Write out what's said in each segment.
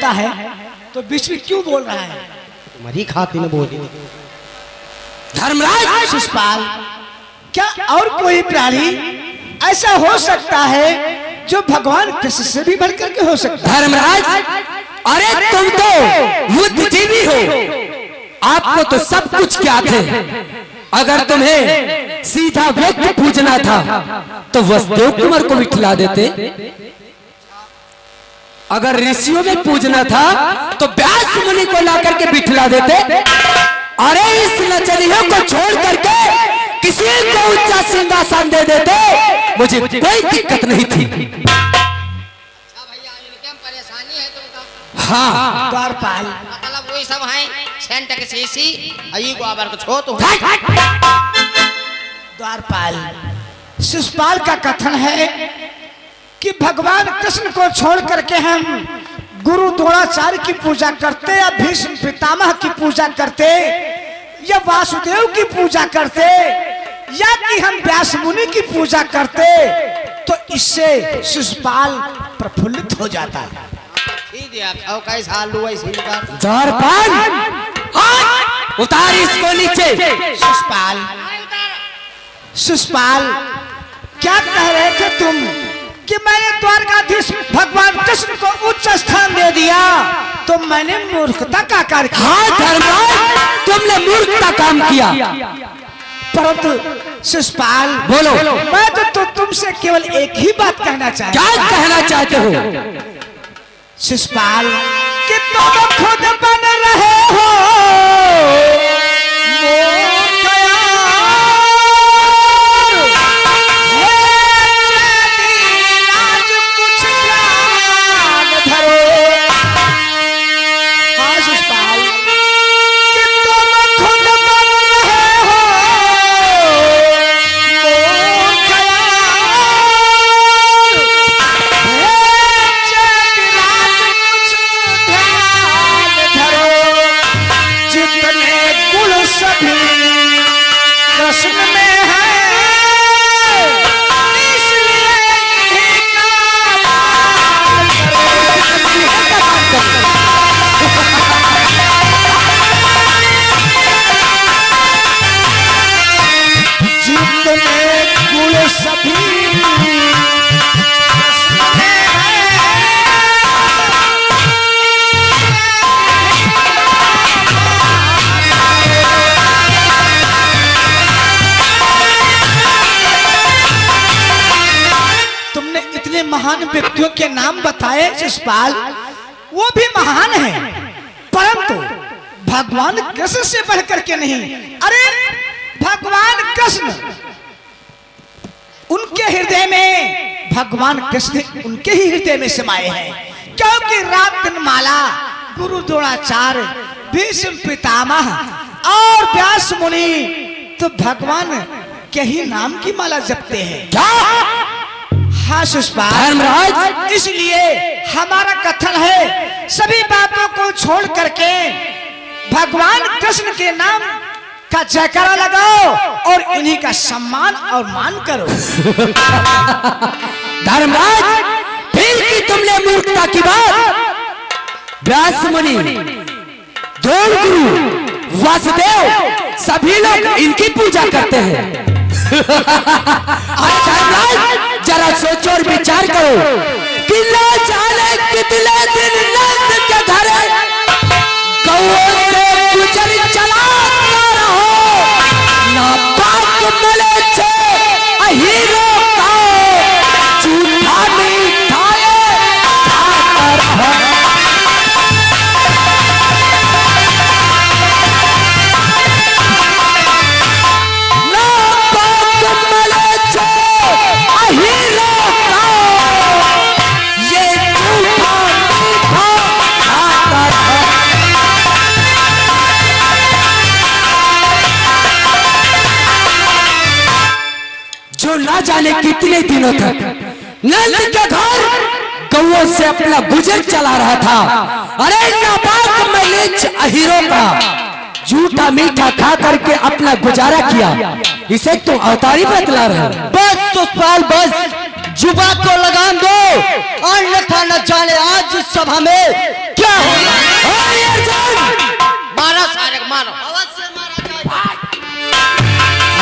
लगता है तो बीच में क्यों बोल रहा है? तुम्हारी खातिर ने बोल धर्मराज शिशुपाल, क्या और कोई प्राणी ऐसा हो सकता है जो भगवान कृष्ण से भी बढ़कर के हो सकता है? धर्मराज, अरे तुम तो बुद्धिजीवी हो, आपको तो सब कुछ ज्ञात है। अगर तुम्हें सीधा व्यक्ति पूजना था तो वसुदेव कुमार को बिठला देते, अगर ऋषियों में पूजना था तो व्यास मुनि को ला करके बिठला देते। अरे इस नचनियों को छोड़ करके किसी को ऊंचा सिंहासन दे देते, मुझे कोई दिक्कत नहीं थी। परेशानी है तुमको? हाँ, द्वारपाल, मतलब वही सब है सेंट के सीसी आई गोबर को छो तो द्वारपाल, शिशुपाल का कथन है कि भगवान कृष्ण को छोड़ करके हम गुरु द्रोणाचार्य की पूजा करते या भीष्म पितामह की पूजा करते या वासुदेव की पूजा करते या कि हम व्यास मुनि की पूजा करते तो इससे शिशुपाल प्रफुल्लित हो जाता है। द्वारपाल, उतार इसको नीचे। शिशुपाल, शिशुपाल, क्या कह रहे थे तुम कि मैंने द्वारकाधीश भगवान कृष्ण को उच्च स्थान दे दिया तो मैंने मूर्खता का कार्य किया? हाँ धर्मराज, तुमने मूर्खता काम किया। परंतु शिशुपाल बोलो, मैं तो तुमसे केवल एक ही बात कहना चाहता हूं। क्या कहना चाहते हो? शिशुपाल, कि तुम खुद बन रहे हो महान व्यक्तियों के नाम बताए शिशुपाल, वो भी महान है परंतु भगवान कृष्ण से बढ़कर के नहीं। अरे भगवान कृष्ण उनके हृदय में, भगवान कृष्ण उनके ही हृदय में समाये हैं, क्योंकि रात दिन माला गुरु द्रोणाचार्य भीष्म पितामह और व्यास मुनि तो भगवान के ही नाम की माला जपते हैं। हाँ शिशुपाल, इसलिए हमारा कथन है सभी बातों को छोड़ करके भगवान कृष्ण के नाम का जयकारा लगाओ और इन्हीं का सम्मान और मान करो। धर्मराज, फिर की तुमने मूर्खता की बात। व्यास मुनि, द्रोण गुरु, वासुदेव सभी लोग इनकी पूजा करते हैं। जरा सोचो और विचार करो कि ना जाने कितने दिन नंद के घर गौओं से गुजर चला रहो, ना पाक मिले छे अहीरो का झूठा मिठाए खाकर है। ना जाने कितने दिनों तक नंद के घर गौओं से अपना गुजर चला रहा था। अरे नापाक मलीच अहीरों का झूठा मीठा खा करके अपना गुजारा किया, इसे तो अवतारी बतला रहे। बस शिशुपाल, बस जुबान को लगाम दो और था, न जाने आज इस सभा में क्या होगा। ओए अर्जुन! मारो सारे को मारो।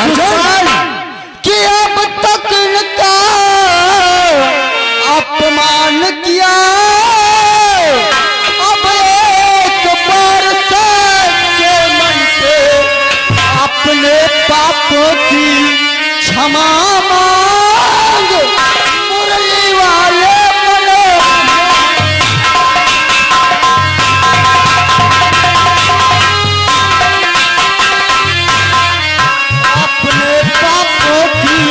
अर्जुन! कि अब तक इनका अपमान किया, अब एक बार सच्चे मन से अपने पापों की क्षमा मांग। मुरली वाले बने अपने पापों की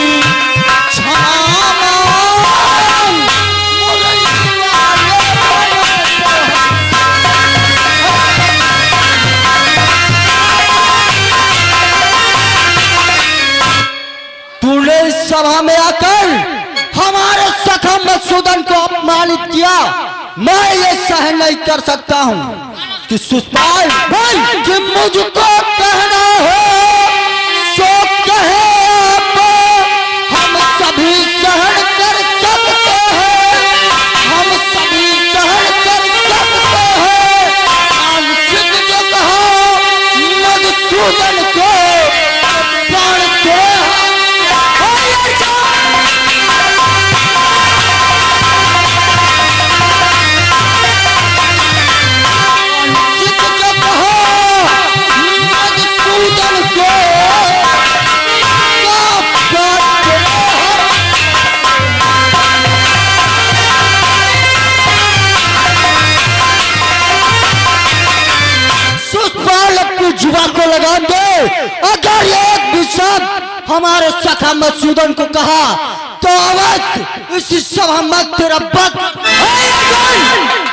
क्षमा मांग। मुरली वाले बने तूने इस सभा में आकर हमारे सखा मधुसूदन को अपमानित किया। मैं ये सहन नहीं कर सकता हूँ कि सुषपाल बोल कि मुझको कहना है सो कहे आप। हम सभी सहन कर सकते हैं, हम सभी सहन कर सकते हैं। अनुचित जो कहा मधुसूदन को पढ़ते हैं। जुबा को लगा दे। अगर एक भी शब्द हमारे सखा मधुसूदन को कहा तो अवश्य इस सभा में तेरा बद।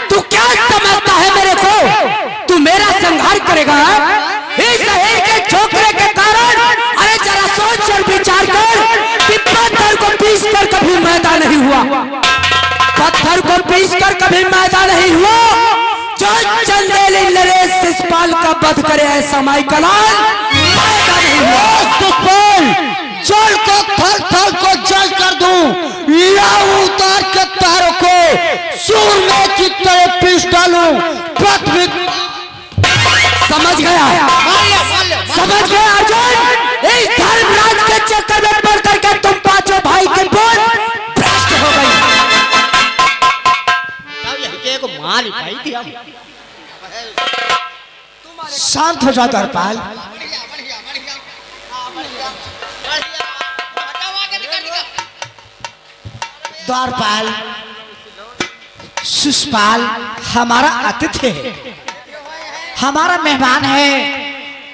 तू क्या समझता है मेरे को? तू मेरा संहार करेगा इस शहर के छोकरे के कारण? अरे जरा सोच और विचार कर कि पत्थर को पीस कर कभी मैदा नहीं हुआ, पत्थर को पीस कर कभी मैदा नहीं हुआ। जो चंदेली नरेश शिषपाल का वध करे ऐसा माई कलाल मैदा नहीं हुआ। सुषपाल जल को थल थल को जल कर दूं, या उतार के तारों को सूरमे की तरह पीस डालूं। पृथ्वी समझ गया, समझ गया अर्जुन? इस धर्मराज के चक्कर में पड़ करके तुम पांचों भाई के बोल भ्रष्ट हो गई। मार पाई थी हम। शांत हो जाओ द्वारपाल। द्वारपाल, शिषपाल हमारा आतिथ्य है, हमारा मेहमान है,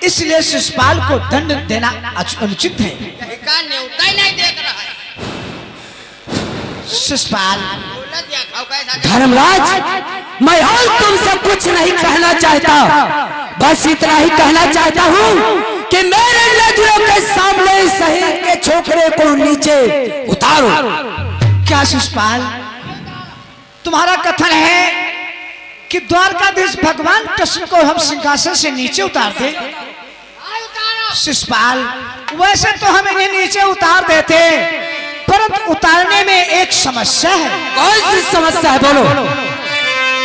इसलिए शिषपाल को दंड देना अनुचित है। नहीं देख रहा है। शिषपाल, धर्मराज, मैं और तुमसे कुछ नहीं कहना चाहता, बस इतना ही कहना चाहता हूँ कि मेरे नजरों के सामने इस शहर के छोकरे को नीचे उतारो। क्या शिषपाल, तुम्हारा कथन है कि द्वारकाधीश भगवान कृष्ण को हम सिंहासन से नीचे उतार दें? शिषपाल, वैसे तो हम इन्हें नीचे उतार देते, परंतु उतारने में एक समस्या है। कौन सी समस्या है? बोलो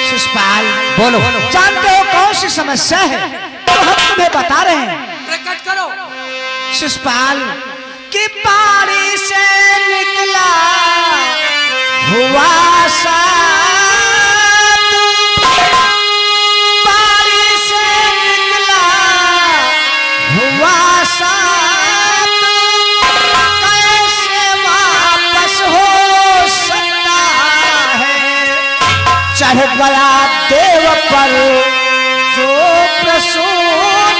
शिषपाल, बोलो। जानते हो कौन सी समस्या है? तो हम तुम्हें बता रहे हैं। प्रकट करो। शिषपाल, कि पानी से निकला हुआ साथ, पानी से निकला हुआ साथ कैसे वापस हो सकता है? चढ़ गया देव पर जो प्रसून,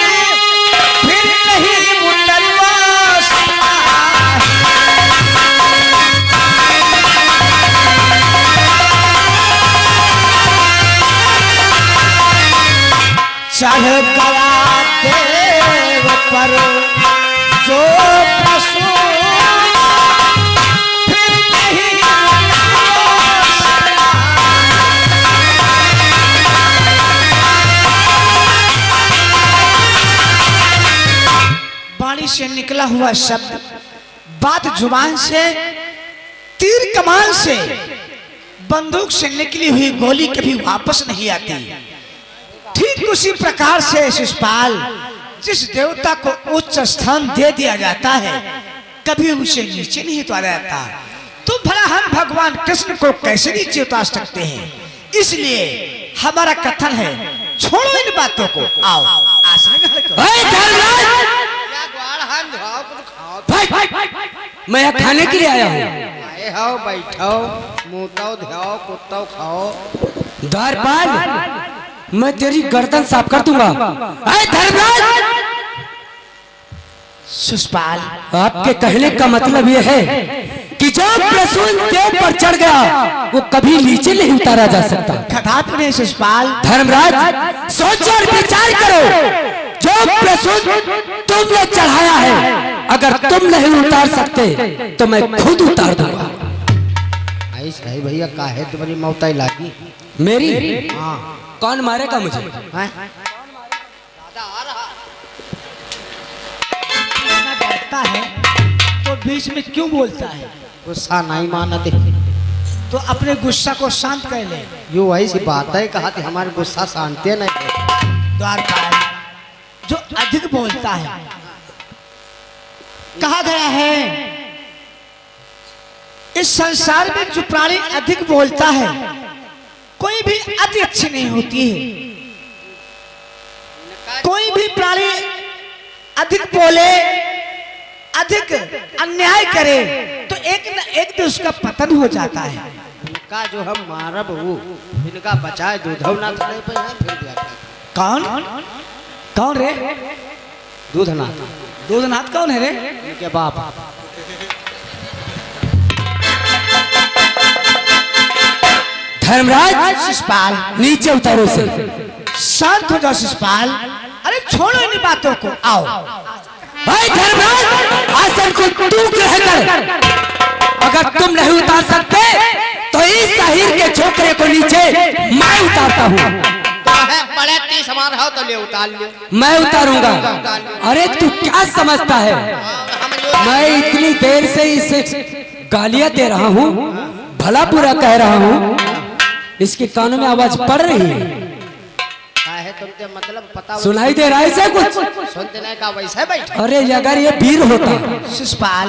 फिर नहीं उतरवा सकता। चढ़ गया देव पर जो प्रसून, फिर नहीं उतरवा सकता। वाणी से निकला हुआ शब्द, बात जुबान से, तीर कमान से बंदूक से निकली हुई गोली कभी वापस नहीं आती, ठीक उसी प्रकार से शिशुपाल, जिस देवता को उच्च स्थान दे दिया जाता है कभी उसे नीचे नहीं उतारा जाता। तो भला हम भगवान कृष्ण को कैसे नीचे उतार सकते हैं? इसलिए हमारा कथन है, छोड़ो इन बातों को, आओ आसन ग्रहण करो। क्या ग्वाल हम धाओ कुछ खाओ। मैं यहाँ खाने के लिए आया हूँ। आए हो बैठो, मुँहताओ ध्याओ, कुत्ताओ खाओ। द्वारपाल, मैं तेरी गर्दन साफ कर दूंगा। अरे धर्मराज, शिशुपाल, आपके कहने का मतलब यह है कि जो प्रसून देव पर चढ़ गया वो कभी नीचे नहीं उतारा जा सकता। कदापि नहीं शिशुपाल। धर्मराज, सोचो और विचार करो, जो प्रसून तुमने चढ़ाया है अगर तुम नहीं उतार सकते तो मैं खुद उतार दूंगा। आई सही भैया, काहे तुम्हारी मौताई लागी? मेरी? हाँ। कौन मारेगा मुझे? डरता है तो बीच में क्यों बोलता है? गुस्सा नहीं मानते तो अपने गुस्सा को शांत कर ले। यो ऐसी बात है, कहा कि हमारे गुस्सा शांति नहीं। द्वारपाल, जो अधिक बोलता है, कहा गया है इस संसार में जो प्राणी अधिक बोलता है कोई भी अति अच्छी नहीं होती है। कोई भी प्राणी अधिक बोले, अधिक अन्याय करे तो एक न एक दिन उसका पतन हो जाता है। इनका जो हम मारब वो, इनका बचाए दूधौ ना खड़े पे हैं फिर जाके। कौन कौन रे? दूधनाथ। दूधनाथ कौन है रे? इनके बाप। धर्मराज, शिशुपाल, नीचे उतारो से। शांत हो जाओ शिशुपाल। अरे छोड़ो इन बातों को, आओ। भाई धर्मराज, आसन को तू ग्रहण कर। अगर तुम नहीं उतार सकते तो इस शहीर के छोकरे को नीचे मैं उतारता हूँ। बड़े ती समान हो तो ले उतार लियो। मैं उतारूंगा। अरे तू क्या समझता है? मैं इतनी देर से इसे गालियां दे रहा हूँ, भला बुरा कह रहा हूँ, इसके कानों में आवाज पड़ रही है। काहे तुमसे मतलब पता सुनाई दे रहा है इसे कुछ? सुनते नहीं का वैसे बैठ। अरे अगर ये वीर होता। शिशुपाल,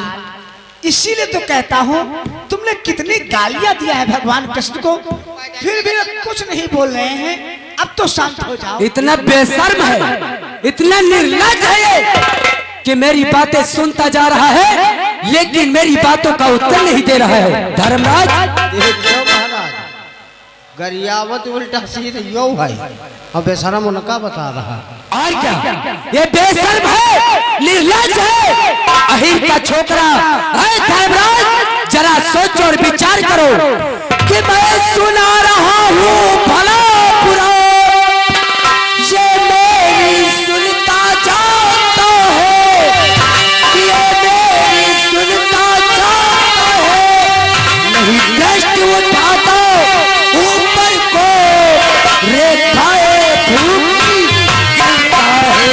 इसीलिए तो कहता हूँ तुमने कितनी गालियां दिया है भगवान कृष्ण को, फिर भी कुछ नहीं बोल रहे हैं। अब तो शांत हो जाओ। इतना बेशर्म है, इतना निर्लज्ज है ये कि मेरी बातें सुनता जा रहा है लेकिन मेरी बातों का उत्तर नहीं दे रहा है। धर्मराज, देखो महाराज, गरियावत उल्टा सीधा यो भाई, अब बेशरम उनका बता रहा। और क्या? ये बेशर्म है, निर्लज्ज है, अहिर का छोकरा है। धर्मराज, जरा सोचो और विचार करो कि मैं सुना रहा हूँ भला बुरा, ये मेरी सुनता जाता है, ये मेरी सुनता जाता है, नहीं दृष्टि उठाता ऊपर को, रेखाएं भूखी गिरता है।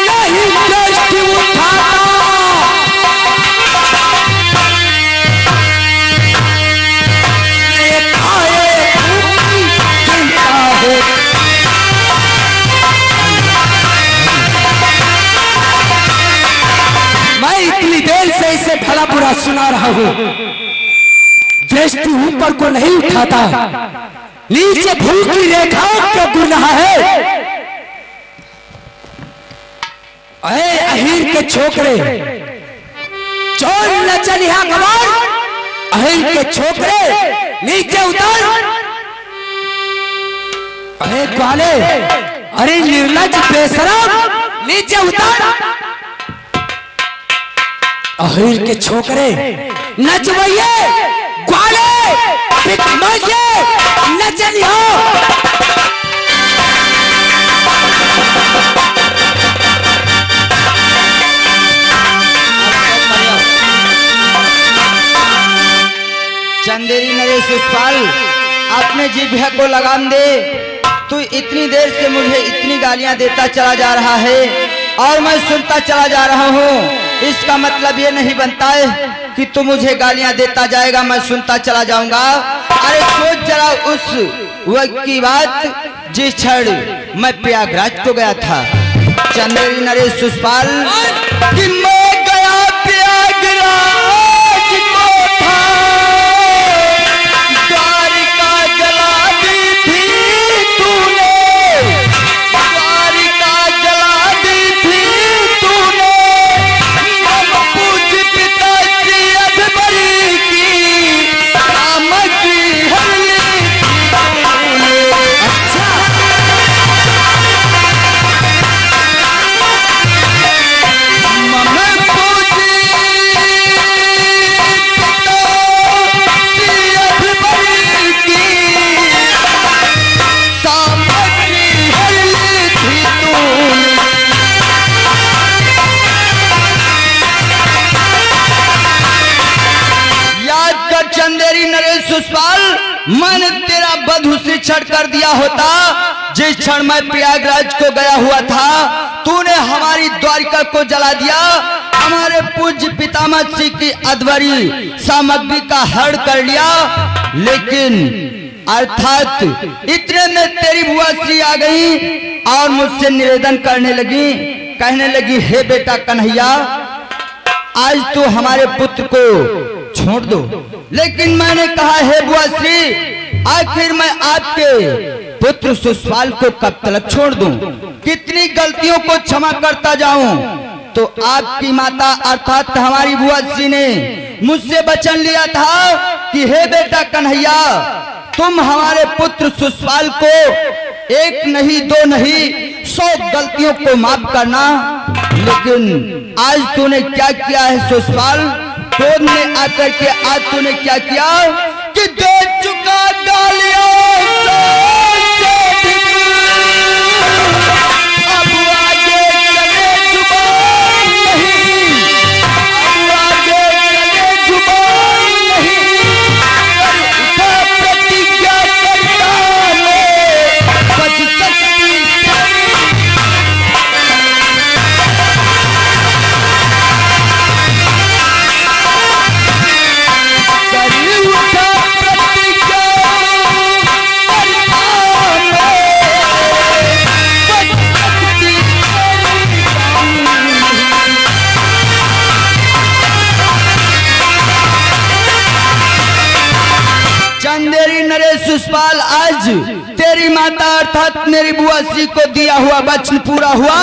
नहीं दृष्टि उठाता, रेखाएं भूखी गिरता है। मैं इतनी देर से इसे भला बुरा सुना रहा हूँ, दृष्टि ऊपर को नहीं उठाता, नीचे भूख की रेखाओं को गिर रहा है। अरे अहीर के छोकरे, चोर न चलिया गवार, अहीर के छोकरे नीचे उतर। अरे ग्वाले, अरे निर्लज्ज बेशरम, नीचे उतर। अहीर के छोकरे, नचवैये, ग्वाले, भिखमंगे, नचनियो। चंदेरी नरेश शिशुपाल, अपने जिह्वा को लगाम दे। तू इतनी देर से मुझे इतनी गालियां देता चला जा रहा है, और मैं सुनता चला जा रहा हूँ। इसका मतलब ये नहीं बनता है कि तू मुझे गालियां देता जाएगा, मैं सुनता चला जाऊंगा। अरे सोच जरा उस वक्त की बात जिस क्षण मैं प्रयागराज को गया था। चंदेरी नरेश सुषपाल कि मैं गया प्रयागराज को था, द्वारिका जला दी थी तूने, द्वारिका जला दी थी तूने, मम पूज पिता श्री अधबरी की सामग्री हर ली तूने। अच्छा मम पूज पिता श्री अधबरी की सामग्री हर ली थी तूने। याद कर चंदेरी नरेश सुषपाल, मैंने तेरा वध उसी क्षण कर दिया होता जिस क्षण मैं प्रयागराज को गया हुआ था। तूने हमारी द्वारिका को जला दिया, हमारे पूज्य पितामह श्री की अधवरी सामग्री का हरण कर लिया। लेकिन अर्थात इतने में तेरी बुआ श्री आ गई और मुझसे निवेदन करने लगी, कहने लगी, हे बेटा कन्हैया, आज तो हमारे पुत्र को छोड़ दो। लेकिन मैंने कहा, हे बुआ श्री, आखिर मैं आपके पुत्र सुषपाल को कब तक छोड़ दूं? कितनी गलतियों को क्षमा करता जाऊं? तो आपकी माता अर्थात हमारी बुआ श्री ने मुझसे वचन लिया था कि हे बेटा कन्हैया, तुम हमारे पुत्र सुषपाल को एक नहीं दो नहीं 100 गलतियों को माफ करना। लेकिन आज तूने क्या किया है सुषपाल? क्रोध में आकर के आज तूने क्या किया कि दे चुका गालियों से अधिक, अब आगे चले जुबान नहीं, अब आगे चले जुबान नहीं, उठा प्रतिज्ञा करता है बच सकती चंदेरी नरेश सुषपाल, आज तेरी माता अर्थात मेरी बुआ श्री को दिया हुआ वचन पूरा हुआ।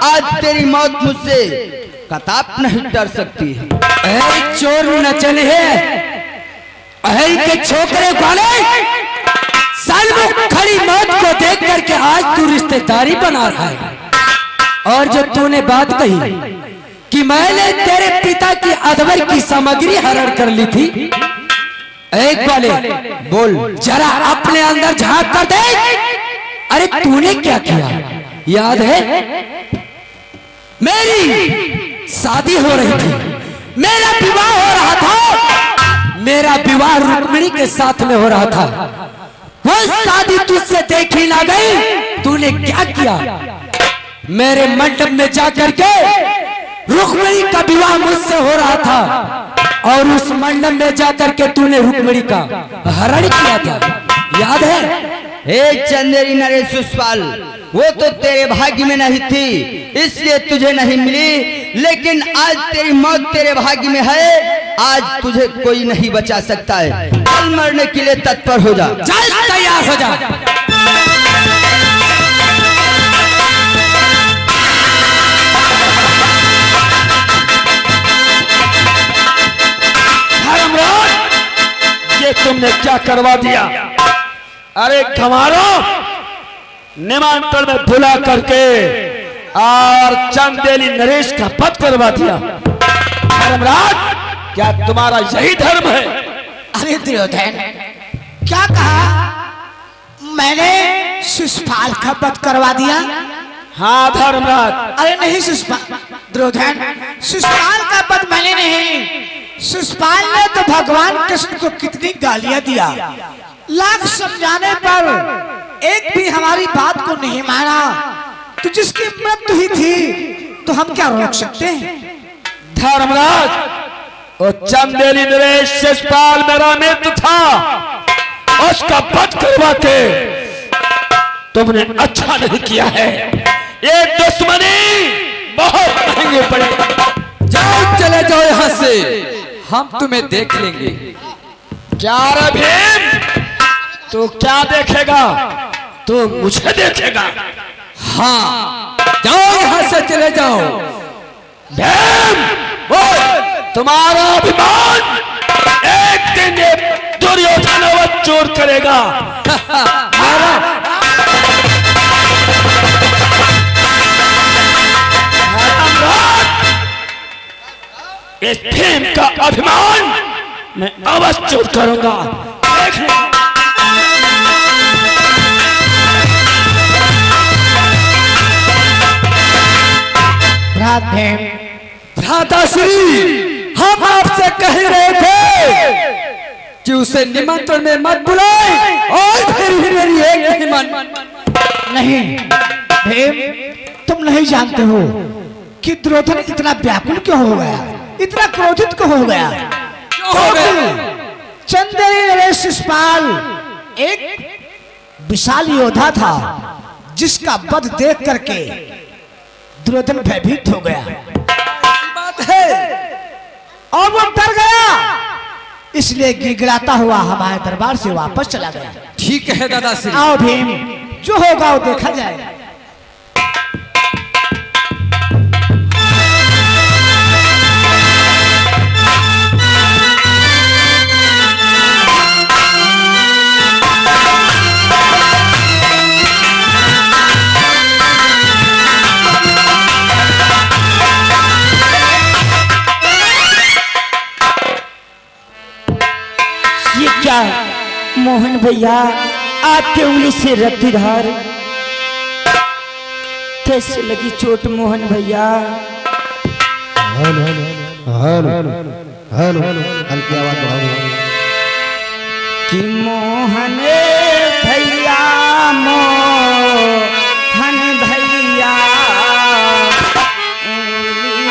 आज तेरी मौत मुझसे कताप नहीं डर सकती है। अरे चोर न चले अहल के छोकरे वाले, साल में खड़ी मौत को देख करके आज तू रिश्तेदारी बना रहा है। और जो तूने बात कही कि मैंने तेरे पिता की अधवर की सामग्री हरण कर ली थी, एक वाले बोल जरा अपने अंदर झांक कर देख। अरे तूने क्या किया याद है? मेरी शादी हो रही थी, मेरा विवाह हो रहा था, मेरा विवाह रुक्मिणी के साथ में हो रहा था। वो शादी तुझसे देखी ना गई, तूने क्या किया? मेरे मंडप में जाकर के रुक्मिणी का विवाह मुझसे हो रहा था और उस मंडप में जाकर के तूने रुक्मिणी का हरण किया था, याद है? हे चंदेरी नरेश सुषपाल, वो तो तेरे भाग्य में नहीं थी इसलिए तुझे नहीं मिली, लेकिन आज तेरी मौत तेरे भाग्य में है। आज तुझे कोई नहीं बचा सकता है। कल मरने के लिए तत्पर हो जा, चल तैयार हो जा। ये तुमने क्या करवा दिया? अरे खमारो निमंत्रण में बुला करके और चंदेली नरेश का वध करवा दिया। धर्मराज, क्या तुम्हारा यही धर्म है? अरे दुर्योधन, क्या कहा? मैंने शिशुपाल का वध करवा दिया? हाँ धर्मराज। अरे नहीं शिशुपाल, दुर्योधन, शिशुपाल का वध मैंने नहीं। शिशुपाल ने तो भगवान कृष्ण को कितनी गालियां दिया, लाख समझाने पर एक भी हमारी बात को नहीं माना। तो जिसकी मृत्यु हुई थी तो हम क्या रोक सकते हैं? धर्मराज, वो चंदेली नरेश शिषपाल मेरा मित्र था, उसका वध करवा के तुमने अच्छा नहीं किया है। ये दुश्मनी बहुत महंगी पड़ी। जाओ, चले जाओ यहाँ से, हम तुम्हें देख लेंगे। क्या रे भीम, तू क्या देखेगा? तू मुझे देखेगा। हाँ, जाओ यहाँ से, चले जाओ। भीम, तुम्हारा अभिमान एक दिन ये दुर्योधन चोर करेगा। इस भीम का अभिमान मैं अवश्य चोर करूंगा। देख ले। भ्राताश्री, हम आपसे कह रहे थे कि उसे निमंत्रण में मत बुलाए, और फिर भी मेरी एक निमंत्रण। नहीं भीम, तुम नहीं जानते हो कि दुर्योधन इतना व्याकुल क्यों हो गया, इतना क्रोधित क्यों हो गया? चंदेली नरेश शिषपाल एक विशाल योद्धा था, जिसका वध देख करके दुर्योधन भयभीत हो गया। बात है, और वो डर गया, इसलिए गिड़गिड़ाता हुआ हमारे दरबार से वापस चला गया। ठीक है दादाश्री। आओ भीम, जो होगा वो देखा जाएगा। क्या मोहन भैया, आपके उंगली से रक्तधार, कैसे लगी चोट मोहन भैया? हल्की आवाज बढ़ाओ। कि मोहन भैया, मोहन भैया, उंगली रक्तधार।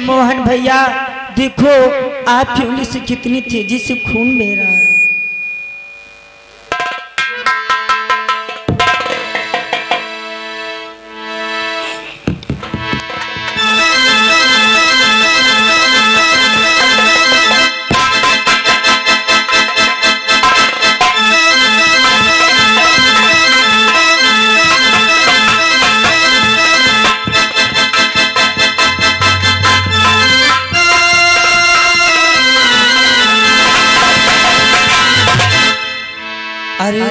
मोहन भैया देखो, आपकी उंगली से कितनी तेजी से खून बह रहा है। अरे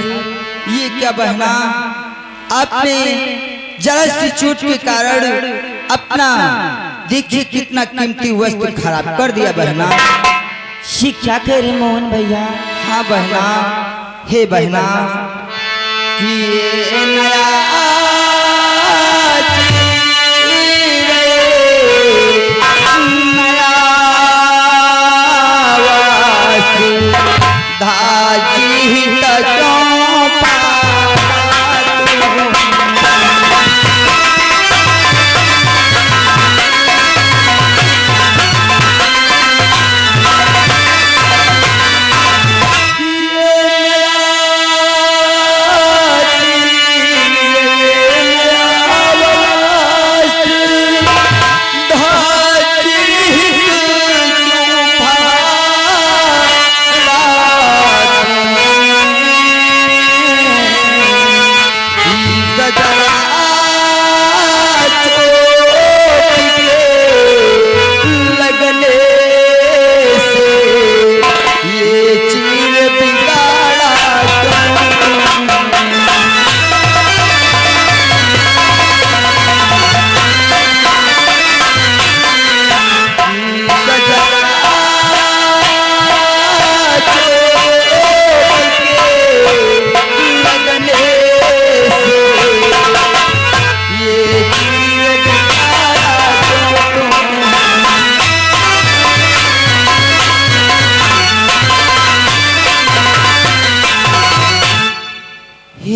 ये क्या बहना, आपने जरा सी चोट के कारण अपना देखिए कितना कीमती वस्तु खराब कर दिया बहना। ये क्या कह रहे मोहन भैया? हाँ बहना, हे बहना, कि ये नया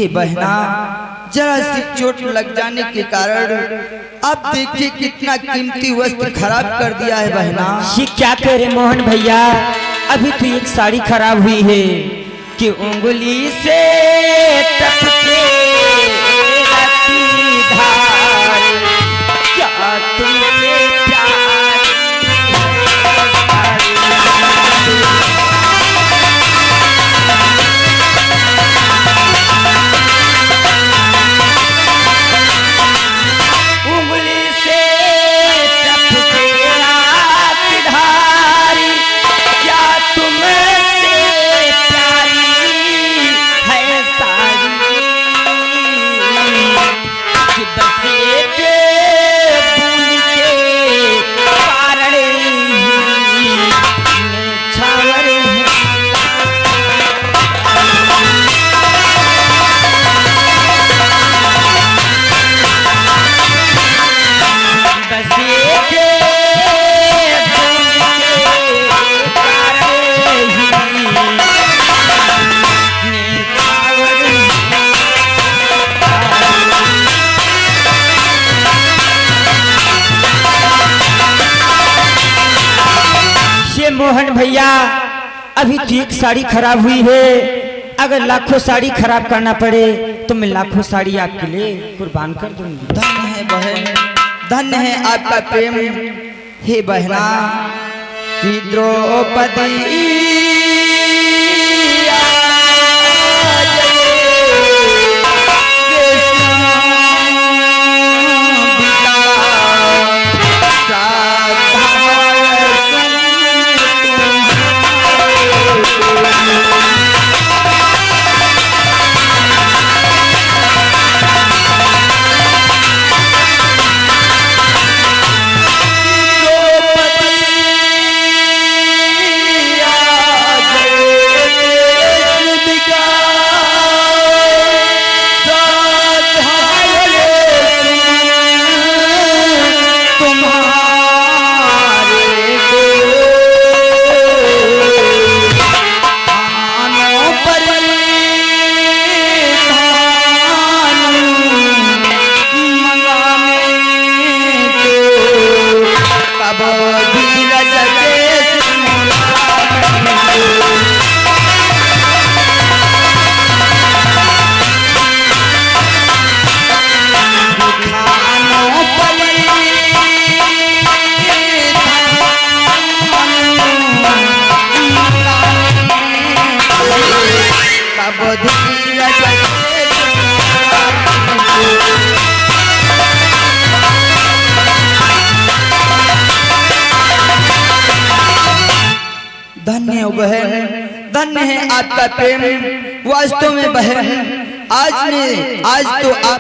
हे बहना, जरा सी चोट लग जाने के कारण अब देखिए कितना कीमती वस्त्र खराब कर दिया है बहना। ये क्या कह रहे मोहन भैया, अभी तो एक साड़ी खराब हुई है कि उंगली से टपके रहती धार, क्या तुमसे प्यार है साड़ी। उंगली से टपके रहती धार, क्या तुमसे प्यारी है साड़ी। कि बस एक बूंद के कारण ही छावर बस एक बूंद के कारण ही छावर ये मोहन भैया, अभी तो एक साड़ी खराब हुई है, अगर लाखों साड़ी खराब करना पड़े तो मैं लाखों साड़ी आपके लिए कुर्बान कर दूंगी। धन्य है बहन, धन्य है आपका प्रेम। हे बहना, कि द्रौपदी धन्य हो बहन, धन्य है आपका प्रेम। वास्तव में बहन, आज तो आप